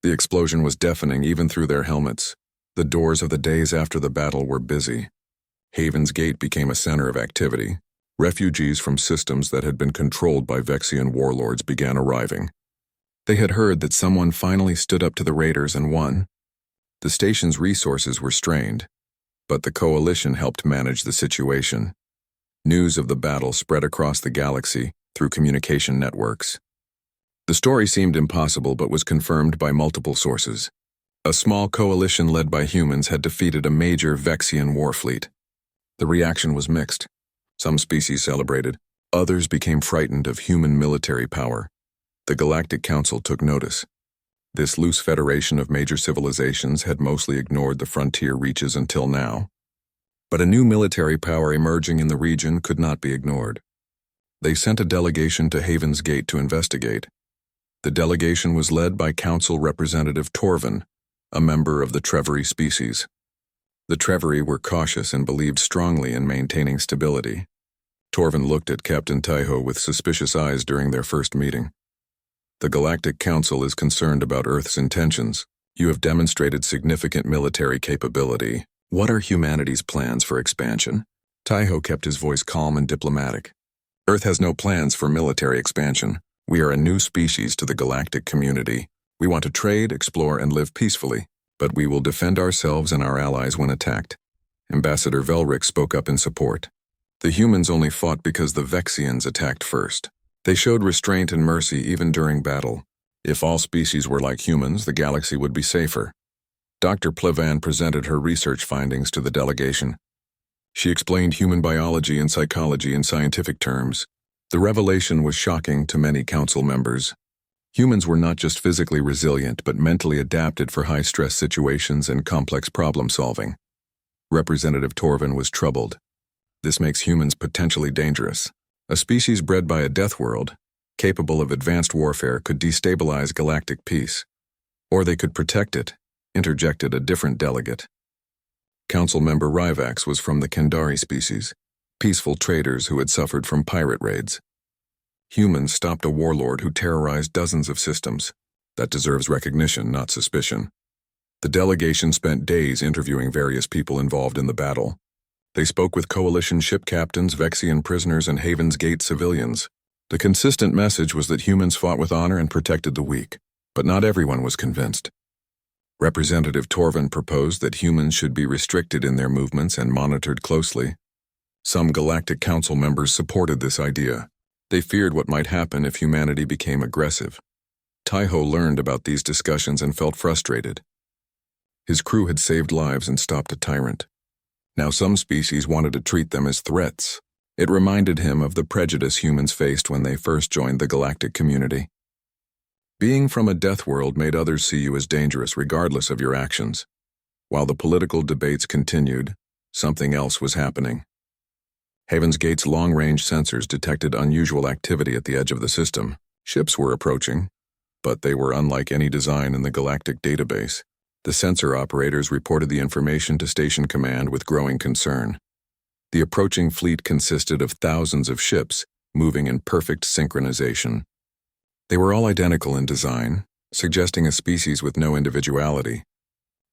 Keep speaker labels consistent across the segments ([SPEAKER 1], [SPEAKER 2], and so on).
[SPEAKER 1] The explosion was deafening even through their helmets. The doors of the days after the battle were busy. Haven's Gate became a center of activity. Refugees from systems that had been controlled by Vexian warlords began arriving. They had heard that someone finally stood up to the raiders and won. The station's resources were strained, but the coalition helped manage the situation. News of the battle spread across the galaxy through communication networks. The story seemed impossible but was confirmed by multiple sources. A small coalition led by humans had defeated a major Vexian war fleet. The reaction was mixed. Some species celebrated, others became frightened of human military power. The Galactic Council took notice. This loose federation of major civilizations had mostly ignored the frontier reaches until now. But a new military power emerging in the region could not be ignored. They sent a delegation to Haven's Gate to investigate. The delegation was led by Council Representative Torvin, a member of the Trevery species. The Trevery were cautious and believed strongly in maintaining stability. Torvin looked at Captain Taiho with suspicious eyes during their first meeting. The Galactic Council is concerned about Earth's intentions. You have demonstrated significant military capability. What are humanity's plans for expansion? Taiho kept his voice calm and diplomatic. Earth has no plans for military expansion. We are a new species to the galactic community. We want to trade, explore, and live peacefully, but we will defend ourselves and our allies when attacked. Ambassador Velric spoke up in support. The humans only fought because the Vexians attacked first. They showed restraint and mercy even during battle. If all species were like humans, the galaxy would be safer. Dr. Plevan presented her research findings to the delegation. She explained human biology and psychology in scientific terms. The revelation was shocking to many council members. Humans were not just physically resilient, but mentally adapted for high-stress situations and complex problem-solving. Representative Torvin was troubled. This makes humans potentially dangerous. A species bred by a death world, capable of advanced warfare, could destabilize galactic peace. Or they could protect it, interjected a different delegate. Council member Ryvax was from the Kendari species, peaceful traders who had suffered from pirate raids. Humans stopped a warlord who terrorized dozens of systems. That deserves recognition, not suspicion. The delegation spent days interviewing various people involved in the battle. They spoke with coalition ship captains, Vexian prisoners, and Haven's Gate civilians. The consistent message was that humans fought with honor and protected the weak, but not everyone was convinced. Representative Torvin proposed that humans should be restricted in their movements and monitored closely. Some Galactic Council members supported this idea. They feared what might happen if humanity became aggressive. Taiho learned about these discussions and felt frustrated. His crew had saved lives and stopped a tyrant. Now some species wanted to treat them as threats. It reminded him of the prejudice humans faced when they first joined the galactic community. Being from a death world made others see you as dangerous regardless of your actions. While the political debates continued, something else was happening. Haven's Gate's long-range sensors detected unusual activity at the edge of the system. Ships were approaching, but they were unlike any design in the galactic database. The sensor operators reported the information to Station Command with growing concern. The approaching fleet consisted of thousands of ships, moving in perfect synchronization. They were all identical in design, suggesting a species with no individuality.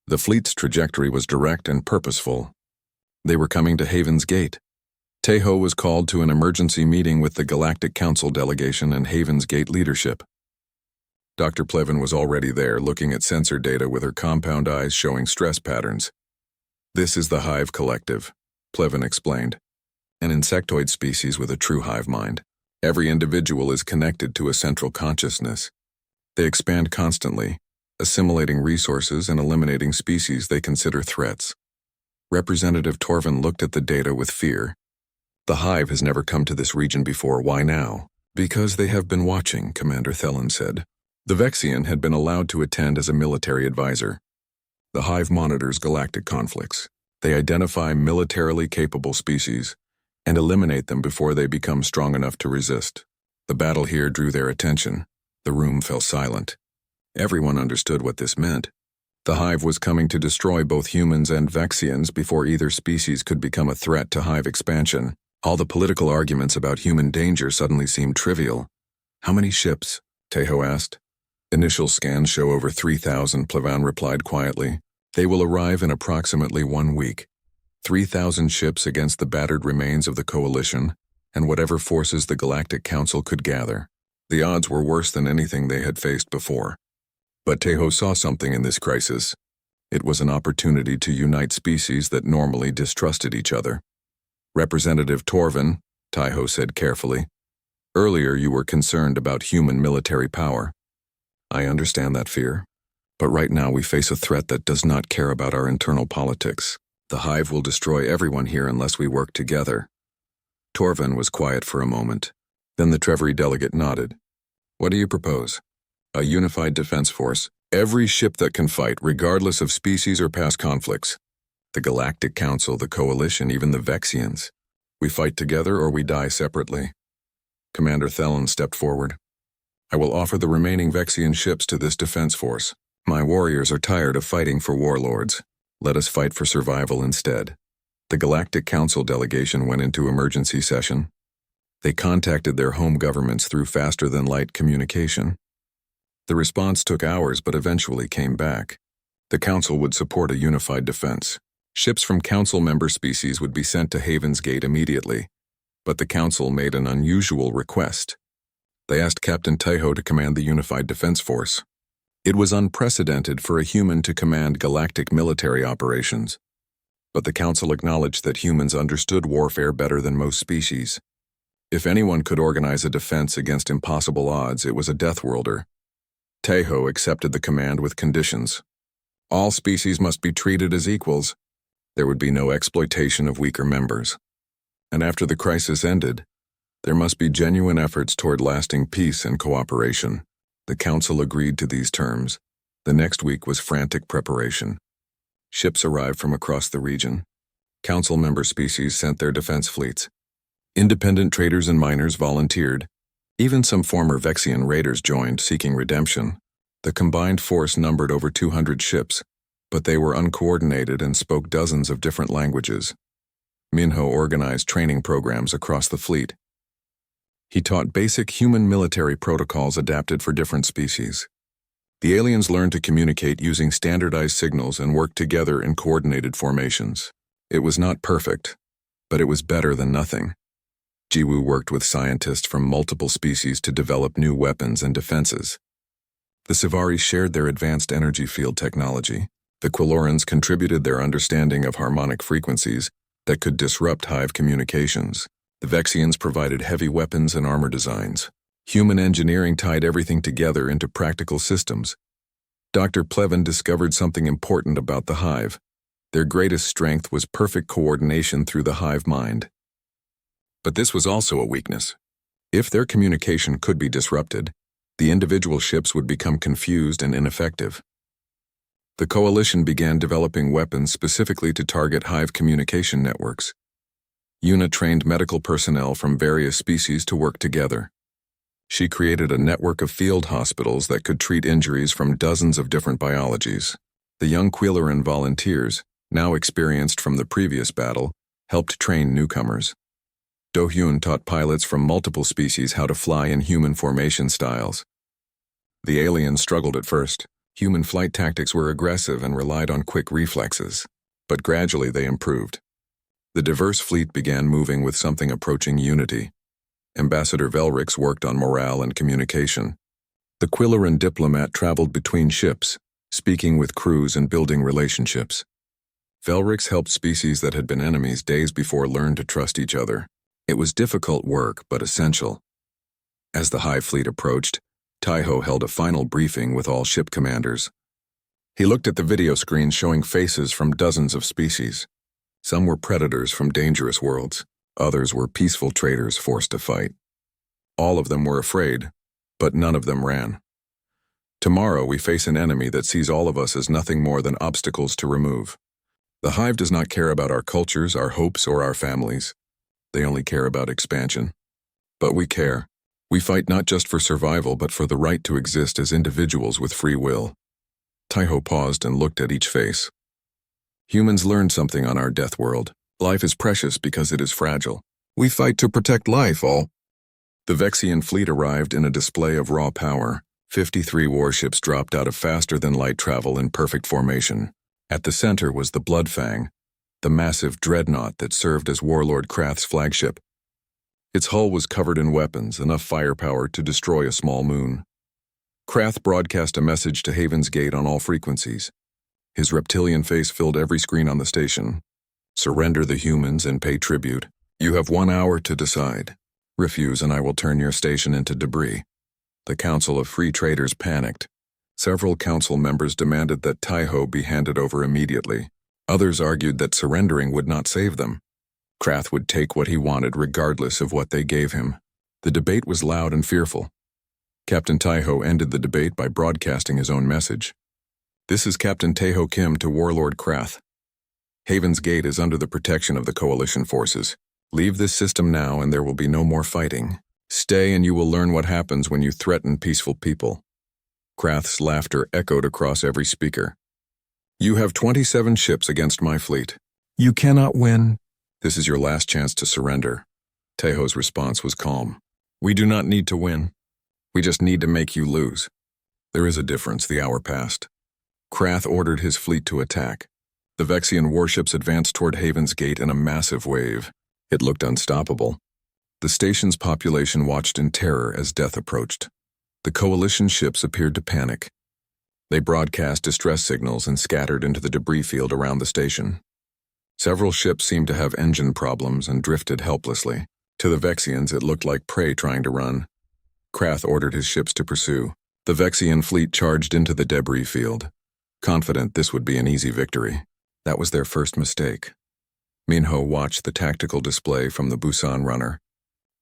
[SPEAKER 1] The fleet's trajectory was direct and purposeful. They were coming to Haven's Gate. Taiho was called to an emergency meeting with the Galactic Council delegation and Haven's Gate leadership. Dr. Plevan was already there, looking at sensor data with her compound eyes showing stress patterns. This is the Hive Collective, Plevan explained, an insectoid species with a true hive mind. Every individual is connected to a central consciousness. They expand constantly, assimilating resources and eliminating species they consider threats. Representative Torvin looked at the data with fear. The Hive has never come to this region before. Why now? Because they have been watching, Commander Thelen said. The Vexian had been allowed to attend as a military advisor. The Hive monitors galactic conflicts. They identify militarily capable species and eliminate them before they become strong enough to resist. The battle here drew their attention. The room fell silent. Everyone understood what this meant. The Hive was coming to destroy both humans and Vexians before either species could become a threat to Hive expansion. All the political arguments about human danger suddenly seemed trivial. How many ships? Taiho asked. Initial scans show over 3,000, Plevan replied quietly. They will arrive in approximately 1 week. 3,000 ships against the battered remains of the Coalition, and whatever forces the Galactic Council could gather. The odds were worse than anything they had faced before. But Tejo saw something in this crisis. It was an opportunity to unite species that normally distrusted each other. Representative Torvin, Tejo said carefully, earlier you were concerned about human military power. I understand that fear, but right now we face a threat that does not care about our internal politics. The Hive will destroy everyone here unless we work together. Torvin was quiet for a moment. Then the Trevory delegate nodded. What do you propose? A unified defense force. Every ship that can fight, regardless of species or past conflicts. The Galactic Council, the Coalition, even the Vexians. We fight together or we die separately. Commander Thelen stepped forward. I will offer the remaining Vexian ships to this defense force. My warriors are tired of fighting for warlords. Let us fight for survival instead. The Galactic Council delegation went into emergency session. They contacted their home governments through faster-than-light communication. The response took hours but eventually came back. The Council would support a unified defense. Ships from Council member species would be sent to Haven's Gate immediately. But the Council made an unusual request. They asked Captain Tejo to command the Unified Defense Force. It was unprecedented for a human to command galactic military operations. But the Council acknowledged that humans understood warfare better than most species. If anyone could organize a defense against impossible odds, it was a Deathworlder. Tejo accepted the command with conditions. All species must be treated as equals. There would be no exploitation of weaker members. And after the crisis ended, there must be genuine efforts toward lasting peace and cooperation. The Council agreed to these terms. The next week was frantic preparation. Ships arrived from across the region. Council member species sent their defense fleets. Independent traders and miners volunteered. Even some former Vexian raiders joined, seeking redemption. The combined force numbered over 200 ships, but they were uncoordinated and spoke dozens of different languages. Minho organized training programs across the fleet. He taught basic human military protocols adapted for different species. The aliens learned to communicate using standardized signals and work together in coordinated formations. It was not perfect, but it was better than nothing. Jiwoo worked with scientists from multiple species to develop new weapons and defenses. The Sivari shared their advanced energy field technology. The Quilorans contributed their understanding of harmonic frequencies that could disrupt Hive communications. The Vexians provided heavy weapons and armor designs. Human engineering tied everything together into practical systems. Dr. Plevan discovered something important about the Hive. Their greatest strength was perfect coordination through the Hive mind. But this was also a weakness. If their communication could be disrupted, the individual ships would become confused and ineffective. The Coalition began developing weapons specifically to target Hive communication networks. Yuna trained medical personnel from various species to work together. She created a network of field hospitals that could treat injuries from dozens of different biologies. The young Quiloran volunteers, now experienced from the previous battle, helped train newcomers. Do-Hyun taught pilots from multiple species how to fly in human formation styles. The aliens struggled at first. Human flight tactics were aggressive and relied on quick reflexes, but gradually they improved. The diverse fleet began moving with something approaching unity. Ambassador Velrix worked on morale and communication. The Quiloran diplomat traveled between ships, speaking with crews and building relationships. Velrix helped species that had been enemies days before learn to trust each other. It was difficult work, but essential. As the Hive fleet approached, Tejo held a final briefing with all ship commanders. He looked at the video screens showing faces from dozens of species. Some were predators from dangerous worlds. Others were peaceful traders forced to fight. All of them were afraid, but none of them ran. Tomorrow we face an enemy that sees all of us as nothing more than obstacles to remove. The Hive does not care about our cultures, our hopes, or our families. They only care about expansion. But we care. We fight not just for survival, but for the right to exist as individuals with free will. Tejo paused and looked at each face. Humans learned something on our death world. Life is precious because it is fragile. We fight to protect life, all. The Vexian fleet arrived in a display of raw power. 53 warships dropped out of faster-than-light travel in perfect formation. At the center was the Bloodfang, the massive dreadnought that served as Warlord Krath's flagship. Its hull was covered in weapons, enough firepower to destroy a small moon. Krath broadcast a message to Haven's Gate on all frequencies. His reptilian face filled every screen on the station. Surrender the humans and pay tribute. You have 1 hour to decide. Refuse and I will turn your station into debris. The Council of Free Traders panicked. Several council members demanded that Taiho be handed over immediately. Others argued that surrendering would not save them. Krath would take what he wanted regardless of what they gave him. The debate was loud and fearful. Captain Taiho ended the debate by broadcasting his own message. This is Captain Taeho Kim to Warlord Krath. Haven's Gate is under the protection of the Coalition forces. Leave this system now and there will be no more fighting. Stay and you will learn what happens when you threaten peaceful people. Krath's laughter echoed across every speaker. You have 27 ships against my fleet. You cannot win. This is your last chance to surrender. Taeho's response was calm. We do not need to win. We just need to make you lose. There is a difference. The hour passed. Krath ordered his fleet to attack. The Vexian warships advanced toward Haven's Gate in a massive wave. It looked unstoppable. The station's population watched in terror as death approached. The Coalition ships appeared to panic. They broadcast distress signals and scattered into the debris field around the station. Several ships seemed to have engine problems and drifted helplessly. To the Vexians, it looked like prey trying to run. Krath ordered his ships to pursue. The Vexian fleet charged into the debris field, confident this would be an easy victory. That was their first mistake. Minho watched the tactical display from the Busan runner.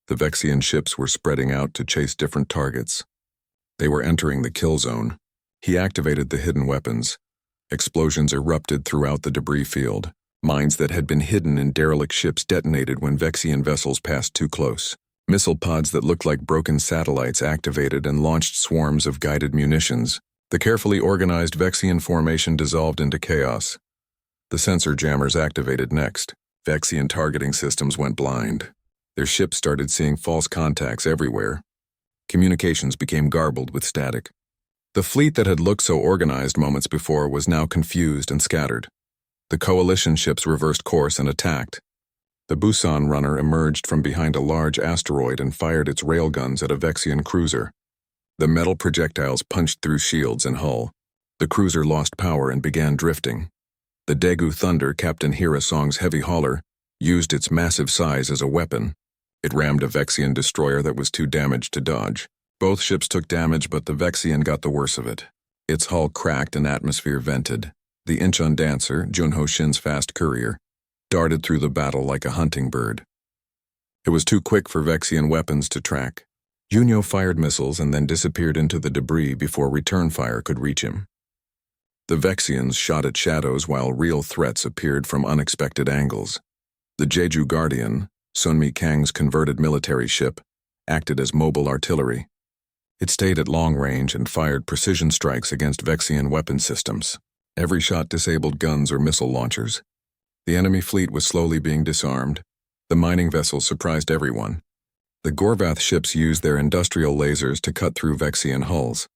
[SPEAKER 1] The Vexian ships were spreading out to chase different targets. They were entering the kill zone. He activated the hidden weapons. Explosions erupted throughout the debris field. Mines that had been hidden in derelict ships detonated when Vexian vessels passed too close. Missile pods that looked like broken satellites activated and launched swarms of guided munitions. The carefully organized Vexian formation dissolved into chaos. The sensor jammers activated next. Vexian targeting systems went blind. Their ships started seeing false contacts everywhere. Communications became garbled with static. The fleet that had looked so organized moments before was now confused and scattered. The Coalition ships reversed course and attacked. The Busan runner emerged from behind a large asteroid and fired its railguns at a Vexian cruiser. The metal projectiles punched through shields and hull. The cruiser lost power and began drifting. The Daegu Thunder, Captain Hirasong's heavy hauler, used its massive size as a weapon. It rammed a Vexian destroyer that was too damaged to dodge. Both ships took damage, but the Vexian got the worst of it. Its hull cracked and atmosphere vented. The Incheon Dancer, Junho Shin's fast courier, darted through the battle like a hunting bird. It was too quick for Vexian weapons to track. Junho fired missiles and then disappeared into the debris before return fire could reach him. The Vexians shot at shadows while real threats appeared from unexpected angles. The Jeju Guardian, Sunmi Kang's converted military ship, acted as mobile artillery. It stayed at long range and fired precision strikes against Vexian weapon systems. Every shot disabled guns or missile launchers. The enemy fleet was slowly being disarmed. The mining vessels surprised everyone. The Gorvath ships used their industrial lasers to cut through Vexian hulls.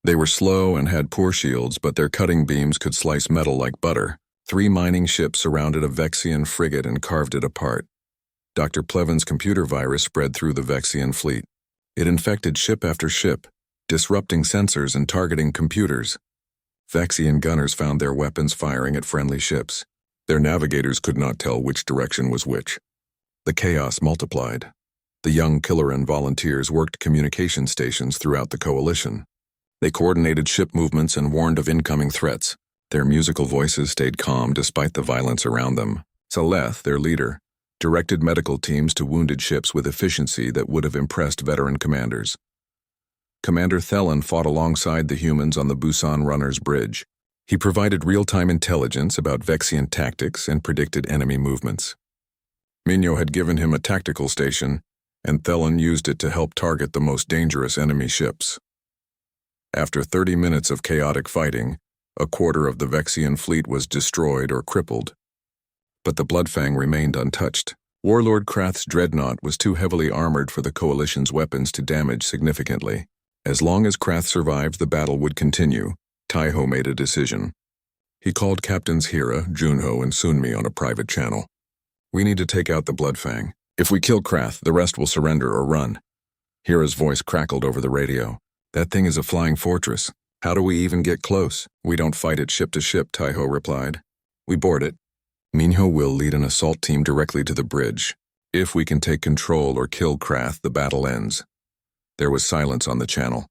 [SPEAKER 1] They were slow and had poor shields, but their cutting beams could slice metal like butter. 3 mining ships surrounded a Vexian frigate and carved it apart. Dr. Plevin's computer virus spread through the Vexian fleet. It infected ship after ship, disrupting sensors and targeting computers. Vexian gunners found their weapons firing at friendly ships. Their navigators could not tell which direction was which. The chaos multiplied. The young Killeran volunteers worked communication stations throughout the Coalition. They coordinated ship movements and warned of incoming threats. Their musical voices stayed calm despite the violence around them. Saleth, their leader, directed medical teams to wounded ships with efficiency that would have impressed veteran commanders. Commander Thelen fought alongside the humans on the Busan Runner's bridge. He provided real-time intelligence about Vexian tactics and predicted enemy movements. Minho had given him a tactical station, and Thelen used it to help target the most dangerous enemy ships. After 30 minutes of chaotic fighting, a quarter of the Vexian fleet was destroyed or crippled. But the Bloodfang remained untouched. Warlord Krath's dreadnought was too heavily armored for the Coalition's weapons to damage significantly. As long as Krath survived, the battle would continue. Taiho made a decision. He called Captains Hira, Junho, and Sunmi on a private channel. We need to take out the Bloodfang. If we kill Krath, the rest will surrender or run. Hira's voice crackled over the radio. That thing is a flying fortress. How do we even get close? We don't fight it ship to ship, Taiho replied. We board it. Minho will lead an assault team directly to the bridge. If we can take control or kill Krath, the battle ends. There was silence on the channel.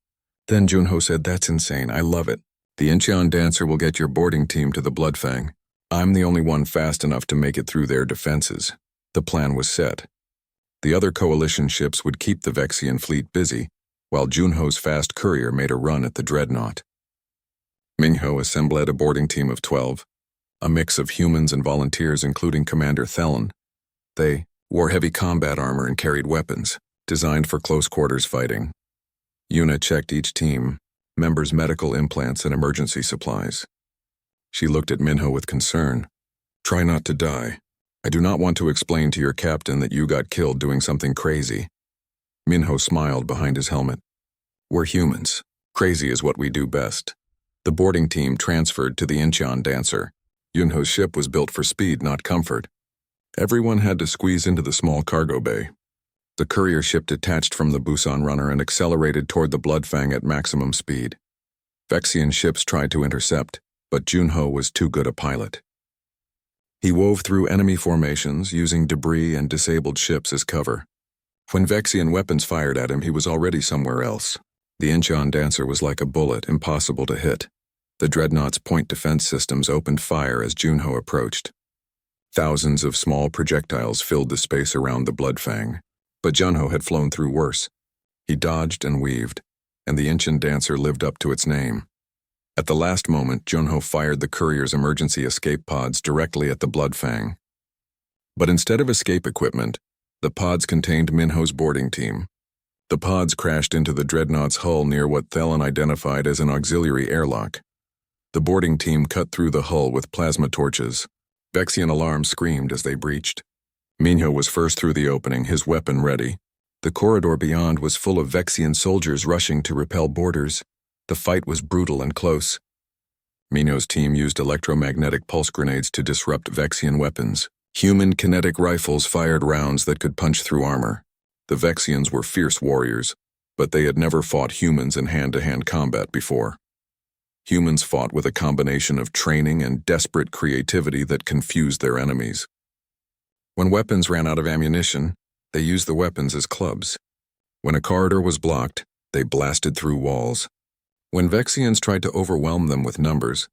[SPEAKER 1] Then Junho said, That's insane, I love it. The Incheon Dancer will get your boarding team to the Bloodfang. I'm the only one fast enough to make it through their defenses. The plan was set. The other coalition ships would keep the Vexian fleet busy, while Junho's fast courier made a run at the dreadnought. Minho assembled a boarding team of 12, a mix of humans and volunteers including Commander Thelen. They wore heavy combat armor and carried weapons, designed for close-quarters fighting. Yuna checked each team, members' medical implants and emergency supplies. She looked at Minho with concern. Try not to die. I do not want to explain to your captain that you got killed doing something crazy. Minho smiled behind his helmet. We're humans. Crazy is what we do best. The boarding team transferred to the Incheon Dancer. Yunho's ship was built for speed, not comfort. Everyone had to squeeze into the small cargo bay. The courier ship detached from the Busan runner and accelerated toward the Bloodfang at maximum speed. Vexian ships tried to intercept, but Junho was too good a pilot. He wove through enemy formations, using debris and disabled ships as cover. When Vexian weapons fired at him, he was already somewhere else. The Incheon Dancer was like a bullet, impossible to hit. The dreadnought's point defense systems opened fire as Junho approached. Thousands of small projectiles filled the space around the Bloodfang. But Junho had flown through worse. He dodged and weaved, and the Incheon Dancer lived up to its name. At the last moment, Junho fired the courier's emergency escape pods directly at the Bloodfang. But instead of escape equipment, the pods contained Minho's boarding team. The pods crashed into the dreadnought's hull near what Thelen identified as an auxiliary airlock. The boarding team cut through the hull with plasma torches. Vexian alarms screamed as they breached. Minho was first through the opening, his weapon ready. The corridor beyond was full of Vexian soldiers rushing to repel boarders. The fight was brutal and close. Minho's team used electromagnetic pulse grenades to disrupt Vexian weapons. Human kinetic rifles fired rounds that could punch through armor. The Vexians were fierce warriors, but they had never fought humans in hand-to-hand combat before. Humans fought with a combination of training and desperate creativity that confused their enemies. When weapons ran out of ammunition, they used the weapons as clubs. When a corridor was blocked, they blasted through walls. When Vexians tried to overwhelm them with numbers,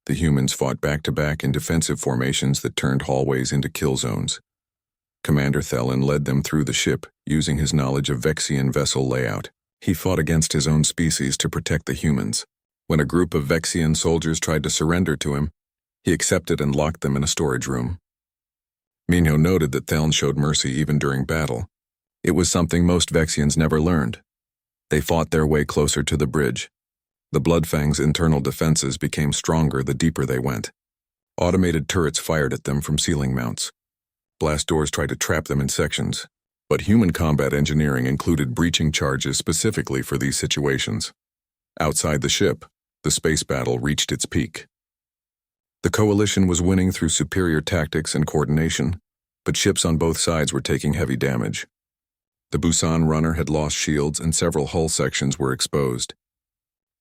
[SPEAKER 1] the humans fought back-to-back in defensive formations that turned hallways into kill zones. Commander Thelen led them through the ship, using his knowledge of Vexian vessel layout. He fought against his own species to protect the humans. When a group of Vexian soldiers tried to surrender to him, he accepted and locked them in a storage room. Minho noted that Thelen showed mercy even during battle. It was something most Vexians never learned. They fought their way closer to the bridge. The Bloodfang's internal defenses became stronger the deeper they went. Automated turrets fired at them from ceiling mounts. Blast doors tried to trap them in sections, but human combat engineering included breaching charges specifically for these situations. Outside the ship, the space battle reached its peak. The coalition was winning through superior tactics and coordination, but ships on both sides were taking heavy damage. The Busan runner had lost shields and several hull sections were exposed.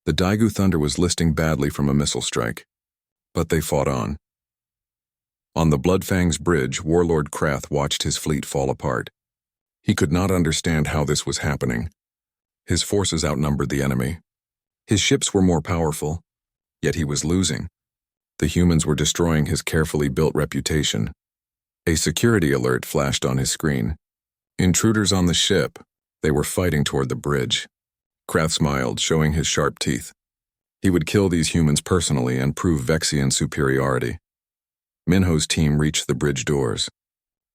[SPEAKER 1] The Daegu Thunder was listing badly from a missile strike, but they fought on. On the Bloodfang's bridge, Warlord Krath watched his fleet fall apart. He could not understand how this was happening. His forces outnumbered the enemy. His ships were more powerful, yet he was losing. The humans were destroying his carefully built reputation. A security alert flashed on his screen. Intruders on the ship. They were fighting toward the bridge. Krath smiled, showing his sharp teeth. He would kill these humans personally and prove Vexian superiority. Minho's team reached the bridge doors.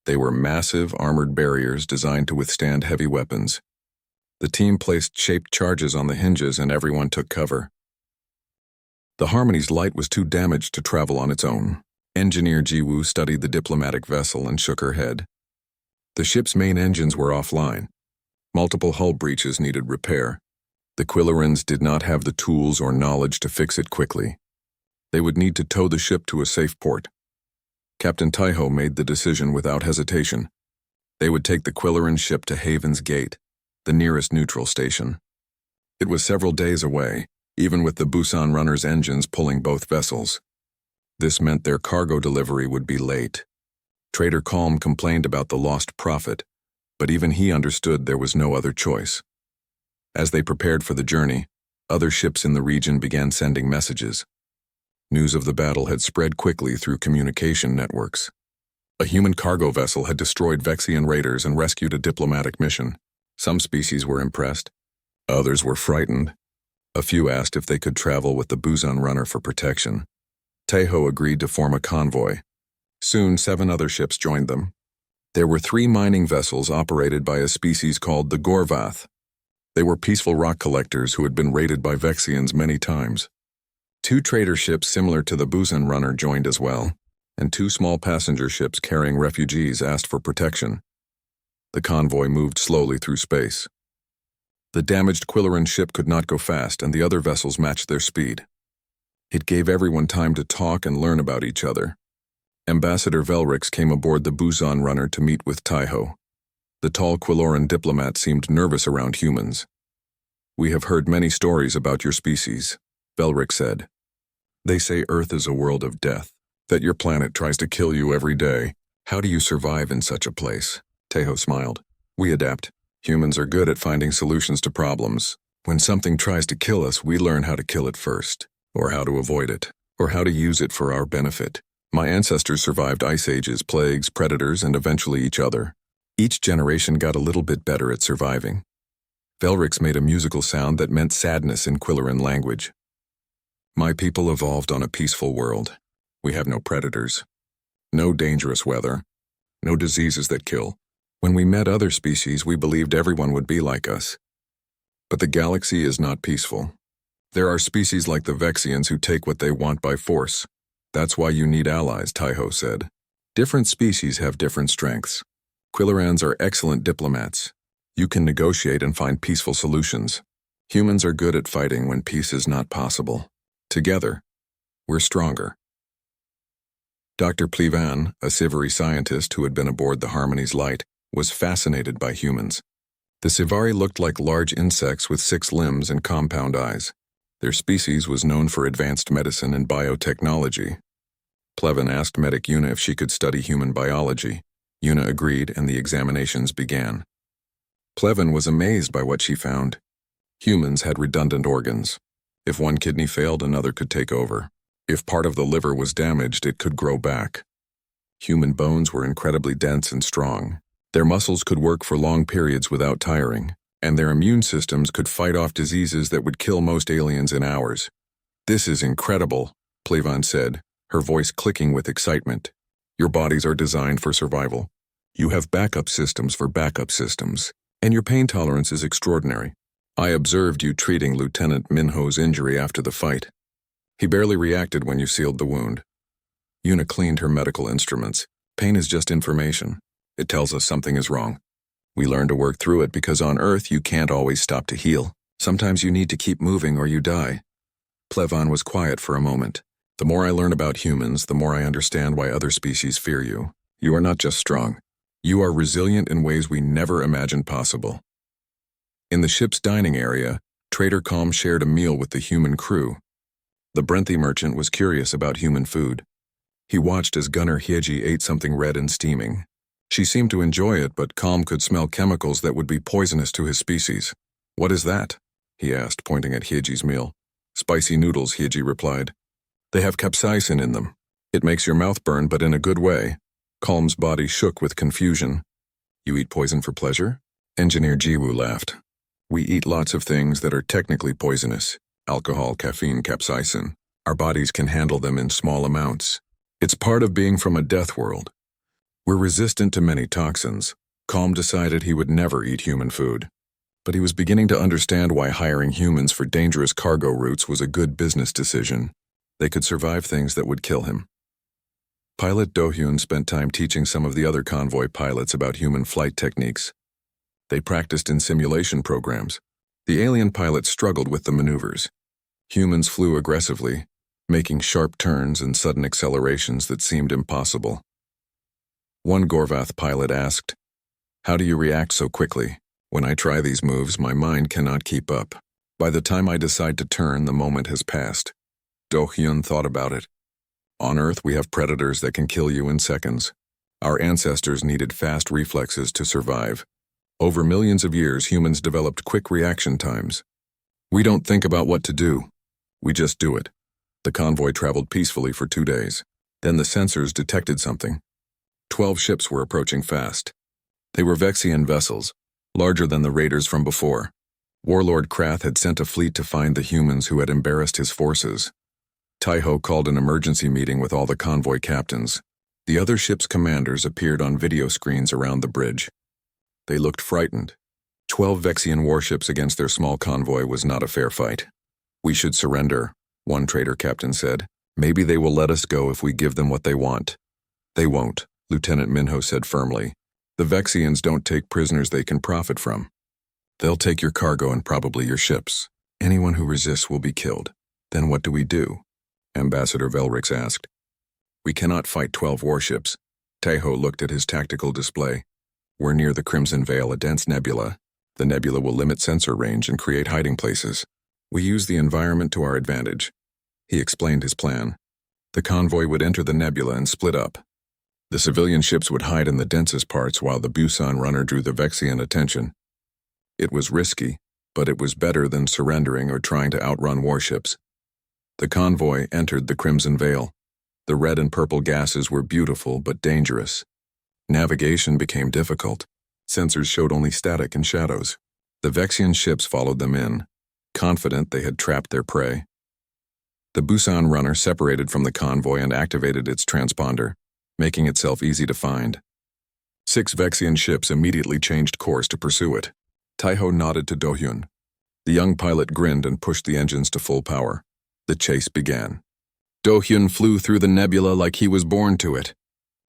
[SPEAKER 1] They were massive, armored barriers designed to withstand heavy weapons. The team placed shaped charges on the hinges and everyone took cover. The Harmony's light was too damaged to travel on its own. Engineer Jiwoo studied the diplomatic vessel and shook her head. The ship's main engines were offline. Multiple hull breaches needed repair. The Quillerans did not have the tools or knowledge to fix it quickly. They would need to tow the ship to a safe port. Captain Taiho made the decision without hesitation. They would take the Quilleran ship to Haven's Gate, the nearest neutral station. It was several days away, even with the Busan runner's engines pulling both vessels. This meant their cargo delivery would be late. Trader Calm complained about the lost profit, but even he understood there was no other choice. As they prepared for the journey, other ships in the region began sending messages. News of the battle had spread quickly through communication networks. A human cargo vessel had destroyed Vexian raiders and rescued a diplomatic mission. Some species were impressed. Others were frightened. A few asked if they could travel with the Busan runner for protection. Taiho agreed to form a convoy. Soon, 7 other ships joined them. There were 3 mining vessels operated by a species called the Gorvath. They were peaceful rock collectors who had been raided by Vexians many times. 2 trader ships similar to the Busan runner joined as well, and 2 small passenger ships carrying refugees asked for protection. The convoy moved slowly through space. The damaged Quilleran ship could not go fast, and the other vessels matched their speed. It gave everyone time to talk and learn about each other. Ambassador Velrix came aboard the Busan runner to meet with Taiho. The tall Quilloran diplomat seemed nervous around humans. "We have heard many stories about your species," Velrix said. "They say Earth is a world of death, that your planet tries to kill you every day. How do you survive in such a place?" Taiho smiled. "We adapt. Humans are good at finding solutions to problems. When something tries to kill us, we learn how to kill it first, or how to avoid it, or how to use it for our benefit. My ancestors survived ice ages, plagues, predators, and eventually each other. Each generation got a little bit better at surviving." Velrix made a musical sound that meant sadness in Quilleran language. "My people evolved on a peaceful world. We have no predators, no dangerous weather, no diseases that kill. When we met other species, we believed everyone would be like us. But the galaxy is not peaceful. There are species like the Vexians who take what they want by force. That's why you need allies," Taiho said. "Different species have different strengths. Quillerans are excellent diplomats. You can negotiate and find peaceful solutions. Humans are good at fighting when peace is not possible. Together, we're stronger." Dr. Plivan, a Sivari scientist who had been aboard the Harmony's Light, was fascinated by humans. The Sivari looked like large insects with 6 limbs and compound eyes. Their species was known for advanced medicine and biotechnology. Plevan asked Medic Yuna if she could study human biology. Yuna agreed, and the examinations began. Plevan was amazed by what she found. Humans had redundant organs. If one kidney failed, another could take over. If part of the liver was damaged, it could grow back. Human bones were incredibly dense and strong. Their muscles could work for long periods without tiring, and their immune systems could fight off diseases that would kill most aliens in hours. "This is incredible," Plevan said, her voice clicking with excitement. "Your bodies are designed for survival. You have backup systems for backup systems, and your pain tolerance is extraordinary. I observed you treating Lieutenant Minho's injury after the fight. He barely reacted when you sealed the wound." Yuna cleaned her medical instruments. "Pain is just information. It tells us something is wrong. We learn to work through it because on Earth you can't always stop to heal. Sometimes you need to keep moving or you die." Plevan was quiet for a moment. "The more I learn about humans, the more I understand why other species fear you. You are not just strong. You are resilient in ways we never imagined possible." In the ship's dining area, Trader Calm shared a meal with the human crew. The Brenthy merchant was curious about human food. He watched as Gunner Hyeji ate something red and steaming. She seemed to enjoy it, but Calm could smell chemicals that would be poisonous to his species. "What is that?" he asked, pointing at Hyeji's meal. "Spicy noodles," Hyeji replied. "They have capsaicin in them. It makes your mouth burn, but in a good way." Calm's body shook with confusion. "You eat poison for pleasure?" Engineer Jiwoo laughed. "We eat lots of things that are technically poisonous. Alcohol, caffeine, capsaicin. Our bodies can handle them in small amounts. It's part of being from a death world. We're resistant to many toxins." Calm decided he would never eat human food. But he was beginning to understand why hiring humans for dangerous cargo routes was a good business decision. They could survive things that would kill him. Pilot Do-hyun spent time teaching some of the other convoy pilots about human flight techniques. They practiced in simulation programs. The alien pilots struggled with the maneuvers. Humans flew aggressively, making sharp turns and sudden accelerations that seemed impossible. One Gorvath pilot asked, "How do you react so quickly? When I try these moves, my mind cannot keep up. By the time I decide to turn, the moment has passed." Do-hyun thought about it. "On Earth, we have predators that can kill you in seconds. Our ancestors needed fast reflexes to survive. Over millions of years, humans developed quick reaction times. We don't think about what to do. We just do it." The convoy traveled peacefully for 2 days. Then the sensors detected something. 12 ships were approaching fast. They were Vexian vessels, larger than the raiders from before. Warlord Krath had sent a fleet to find the humans who had embarrassed his forces. Taiho called an emergency meeting with all the convoy captains. The other ships' commanders appeared on video screens around the bridge. They looked frightened. 12 Vexian warships against their small convoy was not a fair fight. "We should surrender," one trader captain said. "Maybe they will let us go if we give them what they want." "They won't," Lieutenant Minho said firmly. "The Vexians don't take prisoners they can profit from. They'll take your cargo and probably your ships. Anyone who resists will be killed. Then what do we do?" Ambassador Velrix asked. "We cannot fight 12 warships." Taiho looked at his tactical display. "We're near the Crimson Veil, a dense nebula. The nebula will limit sensor range and create hiding places. We use the environment to our advantage." He explained his plan. The convoy would enter the nebula and split up. The civilian ships would hide in the densest parts while the Busan runner drew the Vexian attention. It was risky, but it was better than surrendering or trying to outrun warships. The convoy entered the Crimson Veil. The red and purple gases were beautiful but dangerous. Navigation became difficult. Sensors showed only static and shadows. The Vexian ships followed them in, confident they had trapped their prey. The Busan runner separated from the convoy and activated its transponder, making itself easy to find. 6 Vexian ships immediately changed course to pursue it. Taiho nodded to Do-hyun. The young pilot grinned and pushed the engines to full power. The chase began. Do-hyun flew through the nebula like he was born to it.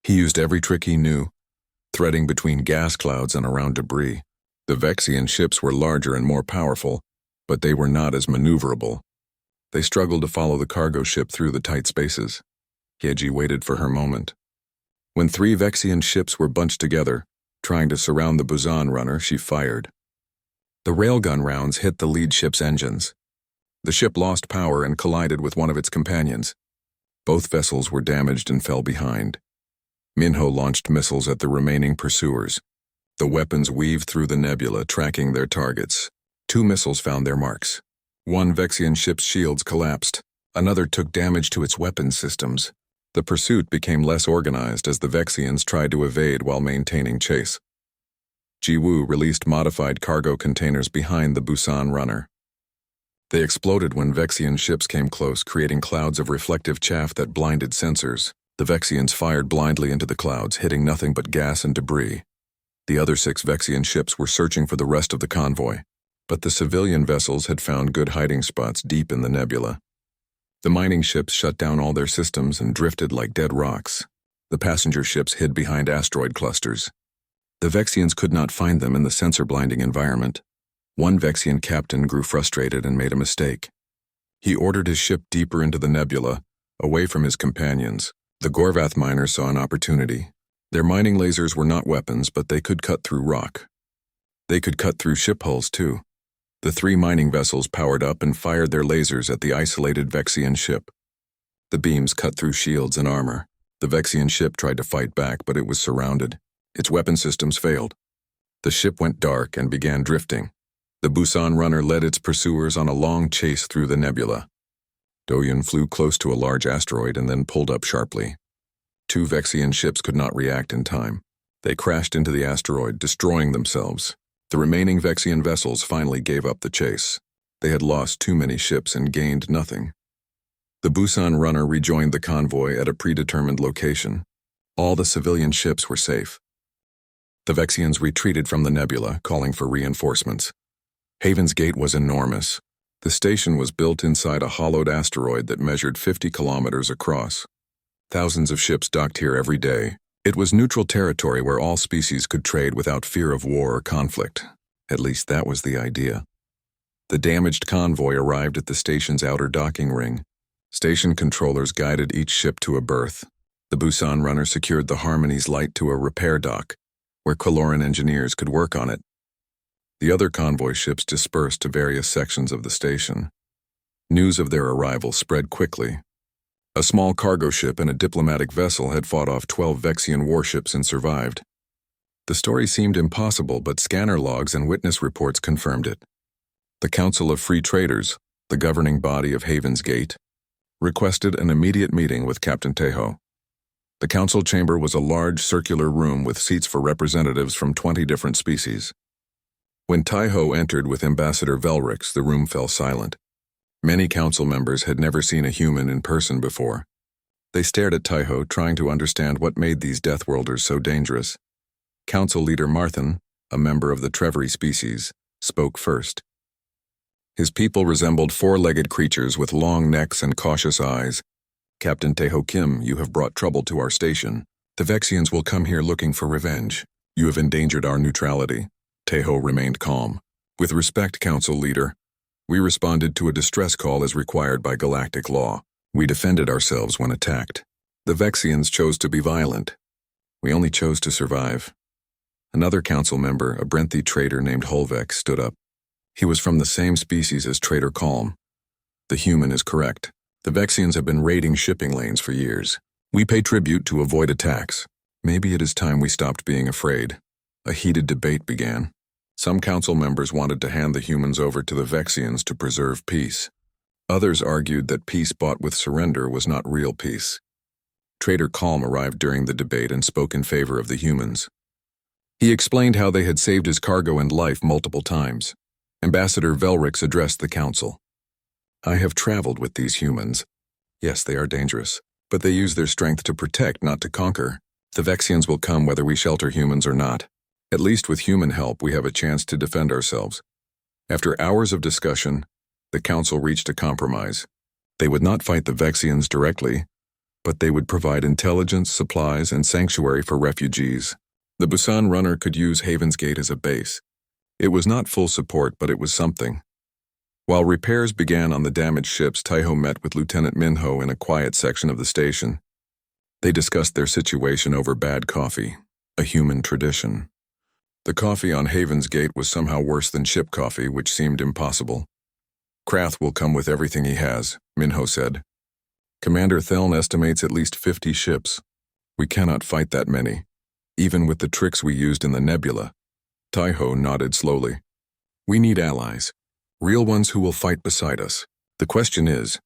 [SPEAKER 1] He used every trick he knew, threading between gas clouds and around debris. The Vexian ships were larger and more powerful, but they were not as maneuverable. They struggled to follow the cargo ship through the tight spaces. Yeji waited for her moment. When 3 Vexian ships were bunched together, trying to surround the Busan runner, she fired. The railgun rounds hit the lead ship's engines. The ship lost power and collided with one of its companions. Both vessels were damaged and fell behind. Minho launched missiles at the remaining pursuers. The weapons weaved through the nebula, tracking their targets. 2 missiles found their marks. One Vexian ship's shields collapsed. Another took damage to its weapons systems. The pursuit became less organized as the Vexians tried to evade while maintaining chase. Jiwoo released modified cargo containers behind the Busan runner. They exploded when Vexian ships came close, creating clouds of reflective chaff that blinded sensors. The Vexians fired blindly into the clouds, hitting nothing but gas and debris. The other 6 Vexian ships were searching for the rest of the convoy, but the civilian vessels had found good hiding spots deep in the nebula. The mining ships shut down all their systems and drifted like dead rocks. The passenger ships hid behind asteroid clusters. The Vexians could not find them in the sensor-blinding environment. One Vexian captain grew frustrated and made a mistake. He ordered his ship deeper into the nebula, away from his companions. The Gorvath miners saw an opportunity. Their mining lasers were not weapons, but they could cut through rock. They could cut through ship hulls, too. The 3 mining vessels powered up and fired their lasers at the isolated Vexian ship. The beams cut through shields and armor. The Vexian ship tried to fight back, but it was surrounded. Its weapon systems failed. The ship went dark and began drifting. The Busan runner led its pursuers on a long chase through the nebula. Do-hyun flew close to a large asteroid and then pulled up sharply. 2 Vexian ships could not react in time. They crashed into the asteroid, destroying themselves. The remaining Vexian vessels finally gave up the chase. They had lost too many ships and gained nothing. The Busan runner rejoined the convoy at a predetermined location. All the civilian ships were safe. The Vexians retreated from the nebula, calling for reinforcements. Haven's Gate was enormous. The station was built inside a hollowed asteroid that measured 50 kilometers across. Thousands of ships docked here every day. It was neutral territory where all species could trade without fear of war or conflict. At least that was the idea. The damaged convoy arrived at the station's outer docking ring. Station controllers guided each ship to a berth. The Busan runner secured the Harmony's light to a repair dock, where Quilloran engineers could work on it. The other convoy ships dispersed to various sections of the station. News of their arrival spread quickly. A small cargo ship and a diplomatic vessel had fought off 12 Vexian warships and survived. The story seemed impossible, but scanner logs and witness reports confirmed it. The Council of Free Traders, the governing body of Haven's Gate, requested an immediate meeting with Captain Tejo. The council chamber was a large circular room with seats for representatives from 20 different species. When Tejo entered with Ambassador Velrix, the room fell silent. Many council members had never seen a human in person before. They stared at Tejo, trying to understand what made these Deathworlders so dangerous. Council leader Marthan, a member of the Trevory species, spoke first. His people resembled four-legged creatures with long necks and cautious eyes. Captain Tejo Kim, you have brought trouble to our station. The Vexians will come here looking for revenge. You have endangered our neutrality. Tejo remained calm. With respect, Council Leader, we responded to a distress call as required by galactic law. We defended ourselves when attacked. The Vexians chose to be violent. We only chose to survive. Another council member, a Brenthi trader named Holvek, stood up. He was from the same species as Trader Calm. The human is correct. The Vexians have been raiding shipping lanes for years. We pay tribute to avoid attacks. Maybe it is time we stopped being afraid. A heated debate began. Some council members wanted to hand the humans over to the Vexians to preserve peace. Others argued that peace bought with surrender was not real peace. Trader Calm arrived during the debate and spoke in favor of the humans. He explained how they had saved his cargo and life multiple times. Ambassador Velrix addressed the council. I have traveled with these humans. Yes, they are dangerous, but they use their strength to protect, not to conquer. The Vexians will come whether we shelter humans or not. At least with human help, we have a chance to defend ourselves. After hours of discussion, the council reached a compromise. They would not fight the Vexians directly, but they would provide intelligence, supplies, and sanctuary for refugees. The Busan runner could use Haven's Gate as a base. It was not full support, but it was something. While repairs began on the damaged ships, Tejo met with Lieutenant Minho in a quiet section of the station. They discussed their situation over bad coffee, a human tradition. The coffee on Haven's Gate was somehow worse than ship coffee, which seemed impossible. Krath will come with everything he has, Minho said. Commander Theln estimates at least 50 ships. We cannot fight that many, even with the tricks we used in the nebula. Tejo nodded slowly. We need allies, real ones who will fight beside us. The question is,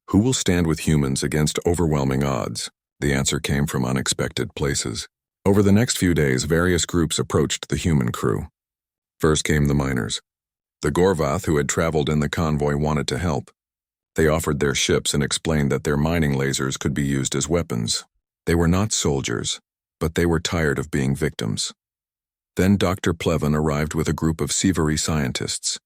[SPEAKER 1] who will stand with humans against overwhelming odds? The answer came from unexpected places. Over the next few days, various groups approached the human crew. First came the miners. The Gorvath, who had traveled in the convoy, wanted to help. They offered their ships and explained that their mining lasers could be used as weapons. They were not soldiers, but they were tired of being victims. Then Dr. Plevin arrived with a group of Scivery scientists.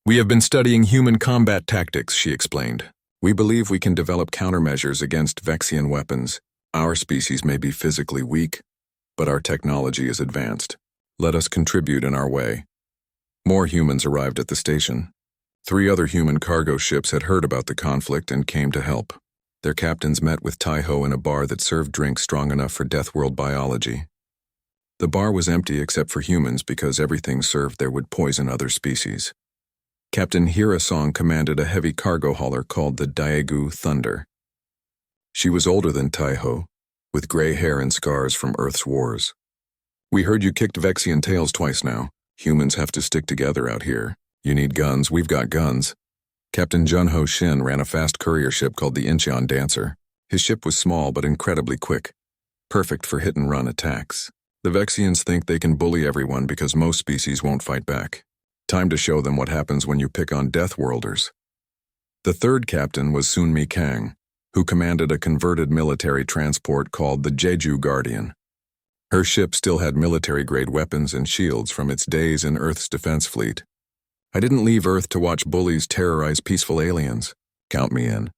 [SPEAKER 1] We have been studying human combat tactics, she explained. We believe we can develop countermeasures against Vexian weapons. Our species may be physically weak, but our technology is advanced. Let us contribute in our way. More humans arrived at the station. 3 other human cargo ships had heard about the conflict and came to help. Their captains met with Tejo in a bar that served drinks strong enough for Deathworld biology. The bar was empty except for humans because everything served there would poison other species. Captain Hira Song commanded a heavy cargo hauler called the Daegu Thunder. She was older than Tejo, with gray hair and scars from Earth's wars. We heard you kicked Vexian tails twice now. Humans have to stick together out here. You need guns, we've got guns. Captain Junho Shin ran a fast courier ship called the Incheon Dancer. His ship was small but incredibly quick, perfect for hit-and-run attacks. The Vexians think they can bully everyone because most species won't fight back. Time to show them what happens when you pick on Deathworlders. The third captain was Sunmi Kang, who commanded a converted military transport called the Jeju Guardian. Her ship still had military-grade weapons and shields from its days in Earth's defense fleet. I didn't leave Earth to watch bullies terrorize peaceful aliens. Count me in.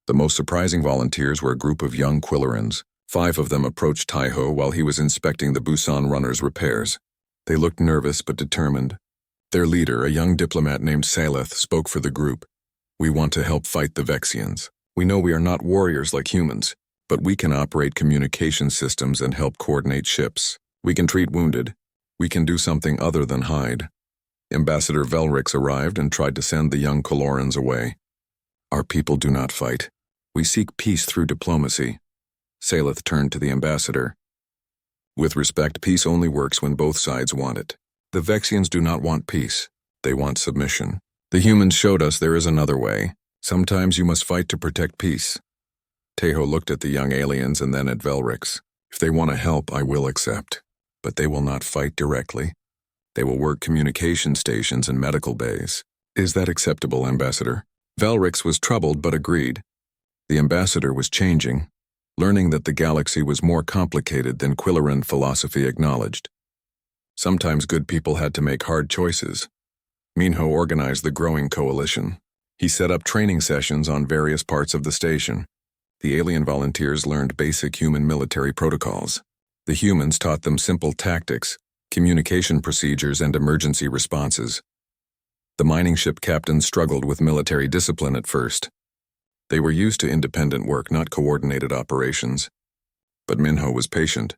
[SPEAKER 1] The most surprising volunteers were a group of young Quillorans. 5 of them approached Tejo while he was inspecting the Busan runner's repairs. They looked nervous but determined. Their leader, a young diplomat named Saleth, spoke for the group. "We want to help fight the Vexians. We know we are not warriors like humans, but we can operate communication systems and help coordinate ships. We can treat wounded. We can do something other than hide." Ambassador Velrix arrived and tried to send the young Colorans away. "Our people do not fight. We seek peace through diplomacy." Saleth turned to the ambassador. "With respect, peace only works when both sides want it. The Vexians do not want peace. They want submission. The humans showed us there is another way. Sometimes you must fight to protect peace." Tejo looked at the young aliens and then at Velrix. "If they want to help, I will accept. But they will not fight directly. They will work communication stations and medical bays. Is that acceptable, Ambassador?" Velrix was troubled but agreed. The ambassador was changing, learning that the galaxy was more complicated than Quilleran philosophy acknowledged. Sometimes good people had to make hard choices. Minho organized the growing coalition. He set up training sessions on various parts of the station. The alien volunteers learned basic human military protocols. The humans taught them simple tactics, communication procedures, and emergency responses. The mining ship captains struggled with military discipline at first. They were used to independent work, not coordinated operations. But Minho was patient.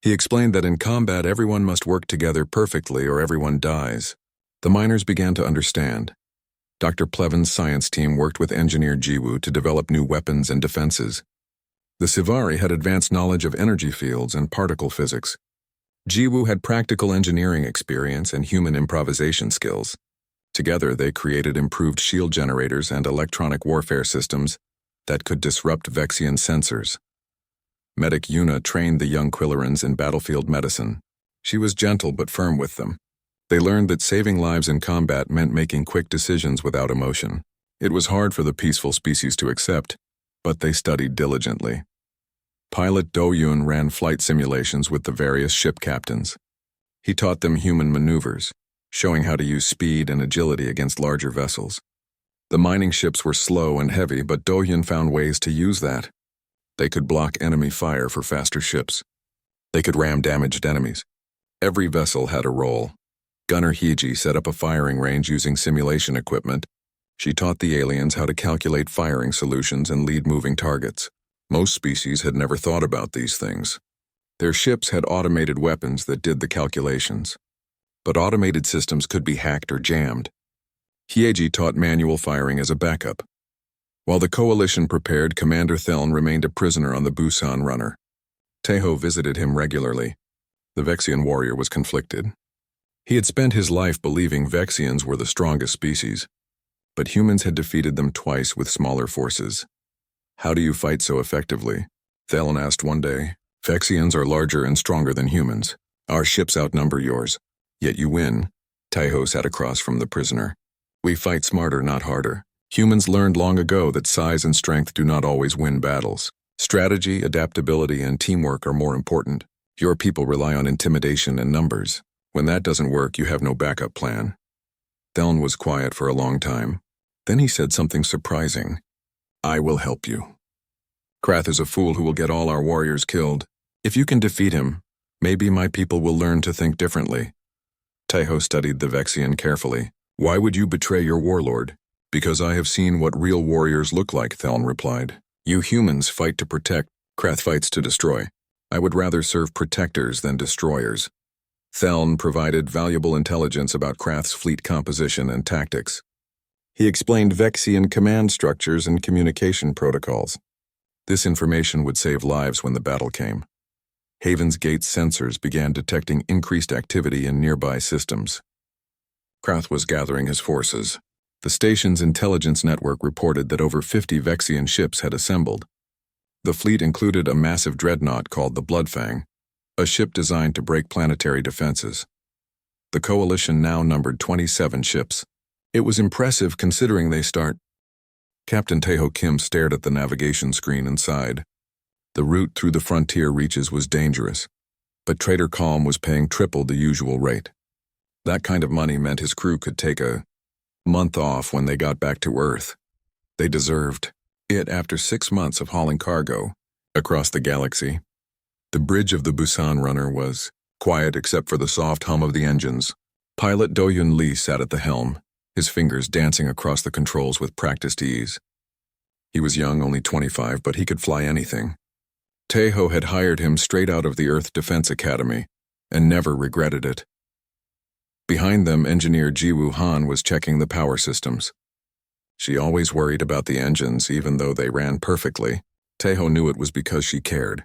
[SPEAKER 1] He explained that in combat everyone must work together perfectly or everyone dies. The miners began to understand. Dr. Plevin's science team worked with engineer Jiwoo to develop new weapons and defenses. The Sivari had advanced knowledge of energy fields and particle physics. Jiwoo had practical engineering experience and human improvisation skills. Together they created improved shield generators and electronic warfare systems that could disrupt Vexian sensors. Medic Yuna trained the young Quillerans in battlefield medicine. She was gentle but firm with them. They learned that saving lives in combat meant making quick decisions without emotion. It was hard for the peaceful species to accept, but they studied diligently. Pilot Do Yun ran flight simulations with the various ship captains. He taught them human maneuvers, showing how to use speed and agility against larger vessels. The mining ships were slow and heavy, but Do Yun found ways to use that. They could block enemy fire for faster ships. They could ram damaged enemies. Every vessel had a role. Gunner Hiji set up a firing range using simulation equipment. She taught the aliens how to calculate firing solutions and lead moving targets. Most species had never thought about these things. Their ships had automated weapons that did the calculations. But automated systems could be hacked or jammed. Hieji taught manual firing as a backup. While the coalition prepared, Commander Theln remained a prisoner on the Busan runner. Tejo visited him regularly. The Vexian warrior was conflicted. He had spent his life believing Vexians were the strongest species, but humans had defeated them twice with smaller forces. "How do you fight so effectively?" Theln asked one day. "Vexians are larger and stronger than humans. Our ships outnumber yours. Yet you win." Tejo sat across from the prisoner. "We fight smarter, not harder. Humans learned long ago that size and strength do not always win battles. Strategy, adaptability, and teamwork are more important. Your people rely on intimidation and numbers. When that doesn't work, you have no backup plan." Theln was quiet for a long time. Then he said something surprising. "I will help you. Krath is a fool who will get all our warriors killed. If you can defeat him, maybe my people will learn to think differently." Tejo studied the Vexian carefully. "Why would you betray your warlord?" "Because I have seen what real warriors look like," Theln replied. "You humans fight to protect, Krath fights to destroy. I would rather serve protectors than destroyers." Theln provided valuable intelligence about Krath's fleet composition and tactics. He explained Vexian command structures and communication protocols. This information would save lives when the battle came. Haven's Gate's sensors began detecting increased activity in nearby systems. Krath was gathering his forces. The station's intelligence network reported that over 50 Vexian ships had assembled. The fleet included a massive dreadnought called the Bloodfang, a ship designed to break planetary defenses. The coalition now numbered 27 ships. It was impressive considering they start. Captain Tejo Kim stared at the navigation screen and sighed. The route through the frontier reaches was dangerous, but Trader Calm was paying triple the usual rate. That kind of money meant his crew could take a month off when they got back to Earth. They deserved it after 6 months of hauling cargo across the galaxy. The bridge of the Busan runner was quiet except for the soft hum of the engines. Pilot Do-Hyun Lee sat at the helm, his fingers dancing across the controls with practiced ease. He was young, only 25, but he could fly anything. Taeho had hired him straight out of the Earth Defense Academy, and never regretted it. Behind them, engineer Ji-Woo Han was checking the power systems. She always worried about the engines, even though they ran perfectly. Taeho knew it was because she cared.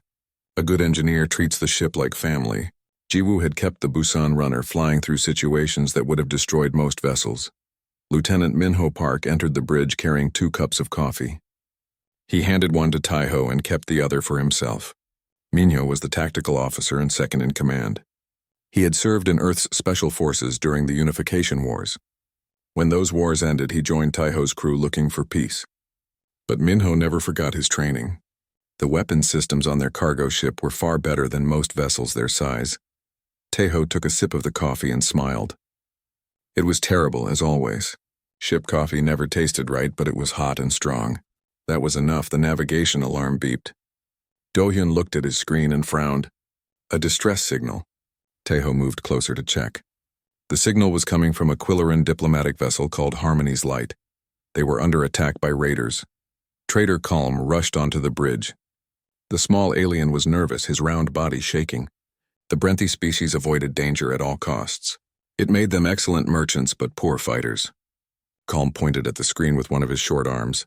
[SPEAKER 1] A good engineer treats the ship like family. Ji-Woo had kept the Busan runner flying through situations that would have destroyed most vessels. Lieutenant Minho Park entered the bridge carrying 2 cups of coffee. He handed one to Taeho and kept the other for himself. Minho was the tactical officer and second in command. He had served in Earth's Special Forces during the Unification Wars. When those wars ended, he joined Taeho's crew looking for peace. But Minho never forgot his training. The weapons systems on their cargo ship were far better than most vessels their size. Taeho took a sip of the coffee and smiled. It was terrible, as always. Ship coffee never tasted right, but it was hot and strong. That was enough. The navigation alarm beeped. Do-Hyun looked at his screen and frowned. A distress signal. Taeho moved closer to check. The signal was coming from a Quilloran diplomatic vessel called Harmony's Light. They were under attack by raiders. Trader Calm rushed onto the bridge. The small alien was nervous, his round body shaking. The Brenthi species avoided danger at all costs. It made them excellent merchants but poor fighters. Calm pointed at the screen with one of his short arms.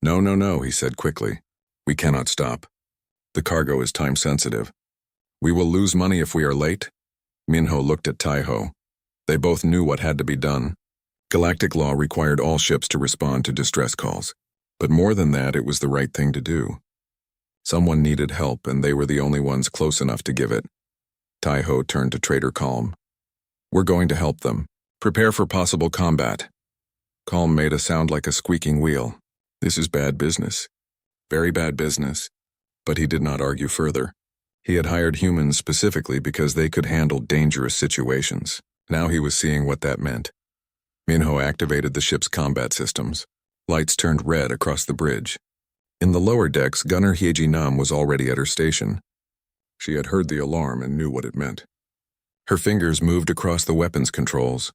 [SPEAKER 1] No, he said quickly. We cannot stop. The cargo is time-sensitive. We will lose money if we are late. Minho looked at Taeho. They both knew what had to be done. Galactic law required all ships to respond to distress calls. But more than that, it was the right thing to do. Someone needed help, and they were the only ones close enough to give it. Taeho turned to Trader Calm. We're going to help them. Prepare for possible combat. Calm made a sound like a squeaking wheel. This is bad business. Very bad business. But he did not argue further. He had hired humans specifically because they could handle dangerous situations. Now he was seeing what that meant. Minho activated the ship's combat systems. Lights turned red across the bridge. In the lower decks, Gunner Hyeji Nam was already at her station. She had heard the alarm and knew what it meant. Her fingers moved across the weapons controls,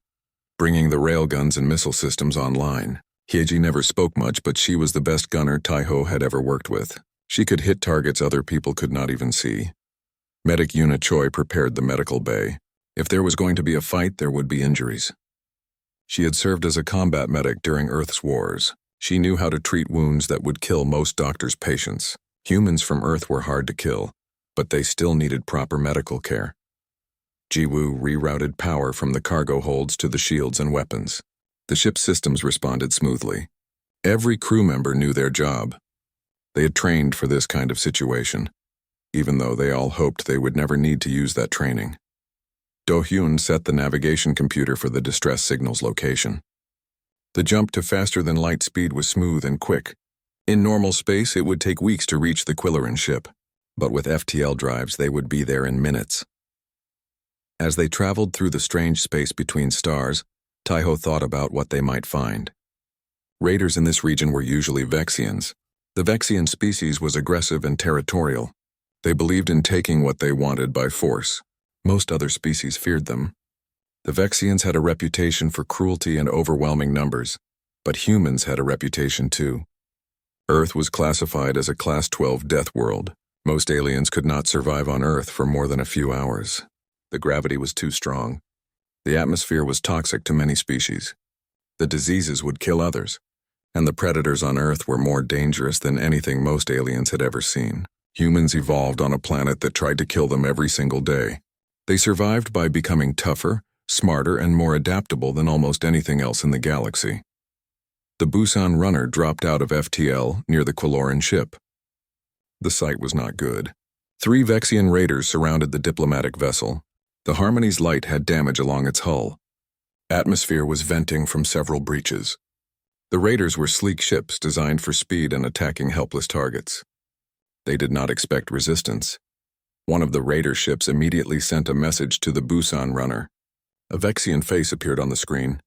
[SPEAKER 1] bringing the railguns and missile systems online. Hyeji never spoke much, but she was the best gunner Taeho had ever worked with. She could hit targets other people could not even see. Medic Yuna Choi prepared the medical bay. If there was going to be a fight, there would be injuries. She had served as a combat medic during Earth's wars. She knew how to treat wounds that would kill most doctors' patients. Humans from Earth were hard to kill, but they still needed proper medical care. Ji-Woo rerouted power from the cargo holds to the shields and weapons. The ship's systems responded smoothly. Every crew member knew their job. They had trained for this kind of situation, even though they all hoped they would never need to use that training. Do-Hyun set the navigation computer for the distress signal's location. The jump to faster-than-light speed was smooth and quick. In normal space, it would take weeks to reach the Quilloran ship, but with FTL drives, they would be there in minutes. As they traveled through the strange space between stars, Taeho thought about what they might find. Raiders in this region were usually Vexians. The Vexian species was aggressive and territorial. They believed in taking what they wanted by force. Most other species feared them. The Vexians had a reputation for cruelty and overwhelming numbers, but humans had a reputation too. Earth was classified as a Class 12 death world. Most aliens could not survive on Earth for more than a few hours. The gravity was too strong. The atmosphere was toxic to many species. The diseases would kill others, and the predators on Earth were more dangerous than anything most aliens had ever seen. Humans evolved on a planet that tried to kill them every single day. They survived by becoming tougher, smarter, and more adaptable than almost anything else in the galaxy. The Busan runner dropped out of FTL near the Quilloran ship. The sight was not good. 3 Vexian raiders surrounded the diplomatic vessel. The Harmony's Light had damage along its hull. Atmosphere was venting from several breaches. The raiders were sleek ships designed for speed and attacking helpless targets. They did not expect resistance. One of the raider ships immediately sent a message to the Busan runner. A Vexian face appeared on the screen.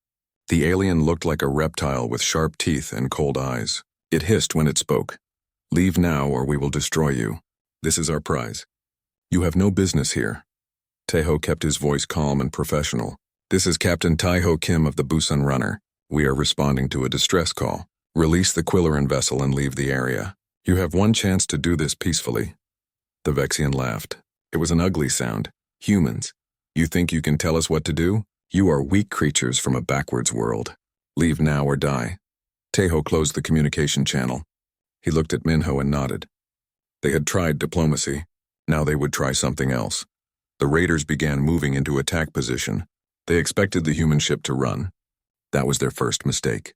[SPEAKER 1] The alien looked like a reptile with sharp teeth and cold eyes. It hissed when it spoke. Leave now or we will destroy you. This is our prize. You have no business here. Taeho kept his voice calm and professional. This is Captain Tai-Ho Kim of the Busan Runner. We are responding to a distress call. Release the Quilleran vessel and leave the area. You have one chance to do this peacefully. The Vexian laughed. It was an ugly sound. Humans. You think you can tell us what to do? You are weak creatures from a backwards world. Leave now or die. Tai-Ho closed the communication channel. He looked at Minho and nodded. They had tried diplomacy. Now they would try something else. The raiders began moving into attack position. They expected the human ship to run. That was their first mistake.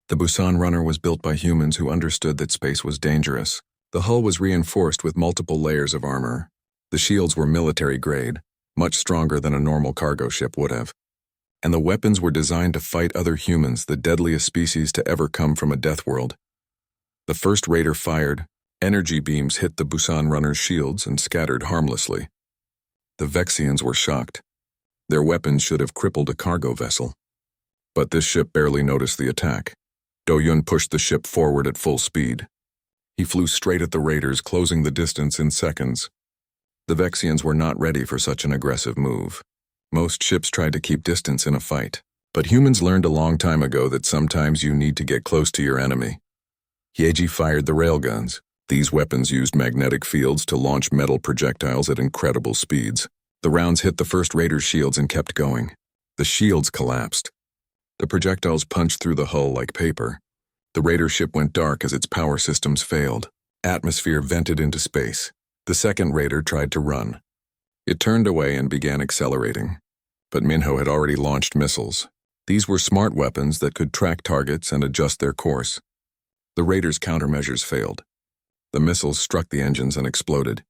[SPEAKER 1] The Busan Runner was built by humans who understood that space was dangerous. The hull was reinforced with multiple layers of armor. The shields were military grade, much stronger than a normal cargo ship would have. And the weapons were designed to fight other humans, the deadliest species to ever come from a death world. The first raider fired. Energy beams hit the Busan Runner's shields and scattered harmlessly. The Vexians were shocked. Their weapons should have crippled a cargo vessel. But this ship barely noticed the attack. Do-Yun pushed the ship forward at full speed. He flew straight at the raiders, closing the distance in seconds. The Vexians were not ready for such an aggressive move. Most ships tried to keep distance in a fight, but humans learned a long time ago that sometimes you need to get close to your enemy. Yeji fired the railguns. These weapons used magnetic fields to launch metal projectiles at incredible speeds. The rounds hit the first raider's shields and kept going. The shields collapsed. The projectiles punched through the hull like paper. The raider ship went dark as its power systems failed. Atmosphere vented into space. The second raider tried to run. It turned away and began accelerating. But Minho had already launched missiles. These were smart weapons that could track targets and adjust their course. The raider's countermeasures failed. The missiles struck the engines and exploded.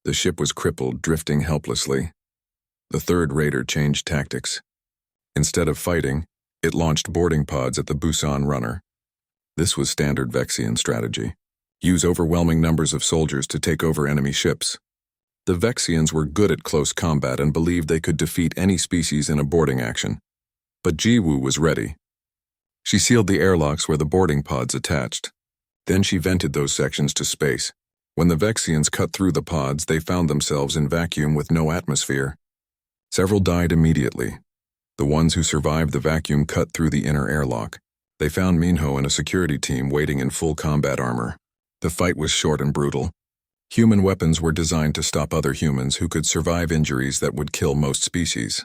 [SPEAKER 1] The ship was crippled, drifting helplessly. The third raider changed tactics. Instead of fighting, it launched boarding pods at the Busan Runner. This was standard Vexian strategy. Use overwhelming numbers of soldiers to take over enemy ships. The Vexians were good at close combat and believed they could defeat any species in a boarding action. But Jiwoo was ready. She sealed the airlocks where the boarding pods attached. Then she vented those sections to space. When the Vexians cut through the pods, they found themselves in vacuum with no atmosphere. Several died immediately. The ones who survived the vacuum cut through the inner airlock. They found Minho and a security team waiting in full combat armor. The fight was short and brutal. Human weapons were designed to stop other humans who could survive injuries that would kill most species.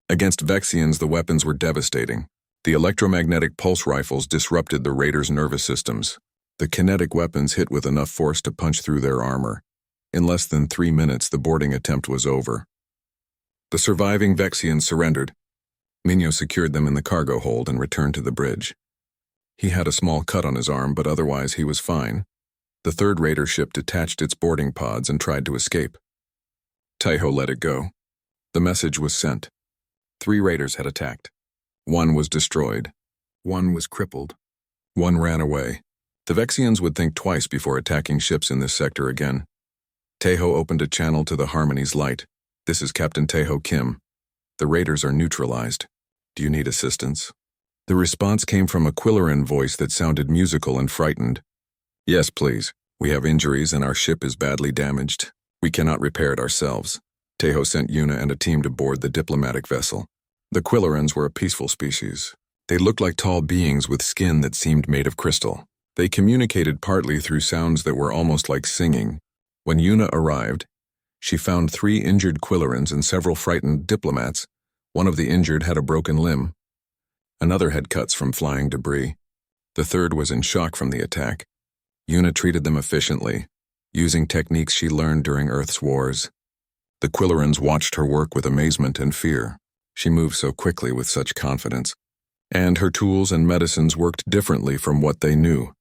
[SPEAKER 1] Against Vexians, the weapons were devastating. The electromagnetic pulse rifles disrupted the raiders' nervous systems. The kinetic weapons hit with enough force to punch through their armor. In less than 3 minutes, the boarding attempt was over. The surviving Vexians surrendered. Minho secured them in the cargo hold and returned to the bridge. He had a small cut on his arm, but otherwise he was fine. The third raider ship detached its boarding pods and tried to escape. Tai-Ho let it go. The message was sent. 3 raiders had attacked. 1 was destroyed. 1 was crippled. 1 ran away. The Vexians would think twice before attacking ships in this sector again. Tai-Ho opened a channel to the Harmony's light. This is Captain Tai-Ho Kim. The raiders are neutralized. Do you need assistance? The response came from a Quilleran voice that sounded musical and frightened. Yes, please. We have injuries and our ship is badly damaged. We cannot repair it ourselves. Tai-Ho sent Yuna and a team to board the diplomatic vessel. The Quillerans were a peaceful species. They looked like tall beings with skin that seemed made of crystal. They communicated partly through sounds that were almost like singing. When Yuna arrived, she found 3 injured Quillerans and several frightened diplomats. One of the injured had a broken limb. Another had cuts from flying debris. The third was in shock from the attack. Yuna treated them efficiently, using techniques she learned during Earth's wars. The Quillerans watched her work with amazement and fear. She moved so quickly with such confidence. And her tools and medicines worked differently from what they knew.